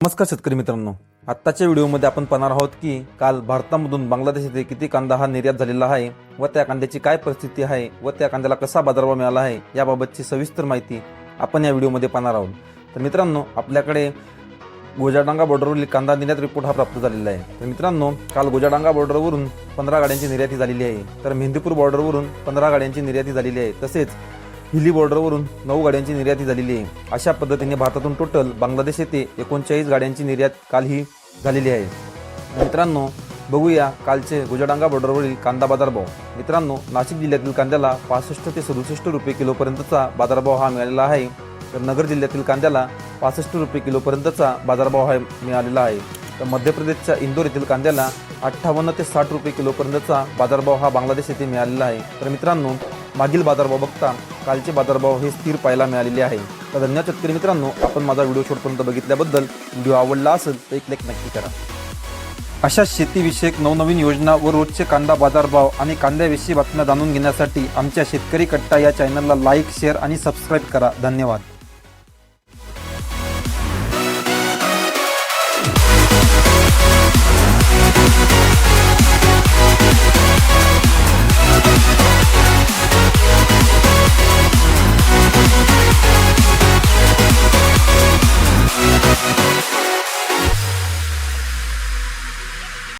नमस्कार शेतकरी मित्रांनो, आत्ताच्या व्हिडिओमध्ये आपण पाहणार आहोत की काल भारतामधून बांगलादेश येथे किती कांदा हा निर्यात झालेला आहे व त्या कांद्याची काय परिस्थिती आहे व त्या कांद्याला कसा बाजारभाव मिळाला आहे याबाबतची सविस्तर माहिती आपण या व्हिडिओमध्ये पाहणार आहोत। तर मित्रांनो, आपल्याकडे गोजाडांगा बॉर्डरवरील कांदा निर्यात रिपोर्ट हा प्राप्त झालेला आहे। तर मित्रांनो, काल गोजाडांगा बॉर्डरवरून 15 गाड्यांची निर्याती झालेली आहे, तर मेहंदीपूर बॉर्डरवरून 15 गाड्यांची निर्याती झालेली आहे, तसेच हिली बॉर्डरवरून 9 गाड्यांची निर्याती झालेली आहे। अशा पद्धतीने भारतातून टोटल बांगलादेश येथे 39 गाड्यांची निर्यात काल ही झालेली आहे। मित्रांनो, बघूया कालचे गोजाडांगा बॉर्डरवरील कांदा बाजारभाव। मित्रांनो, नाशिक जिल्ह्यातील कांद्याला 65 ते 67 रुपये किलोपर्यंतचा बाजारभाव हा मिळालेला आहे, तर नगर जिल्ह्यातील कांद्याला 65 रुपये किलोपर्यंतचा बाजारभाव हा मिळालेला आहे। तर मध्य प्रदेशच्या इंदोर येथील कांद्याला 58 ते 60 रुपये किलोपर्यंतचा बाजारभाव हा बांगलादेश येथे मिळालेला आहे। तर मित्रांनो, मागील बाजारभाव बघता कालचे बाजारभाव हे स्थिर पाहायला मिळालेले आहे। तर धन्यवाद शेतकरी मित्रांनो, आपण माझा व्हिडिओ शेवटपर्यंत बघितल्याबद्दल। व्हिडिओ आवडला असेल तर एक लाईक नक्की करा। अशा शेतीविषयक नवनवीन योजना व रोजचे कांदा बाजारभाव आणि कांद्याविषयी बातम्या जाणून घेण्यासाठी आमच्या शेतकरी कट्टा या चॅनलला लाईक, शेअर आणि सबस्क्राईब करा। धन्यवाद।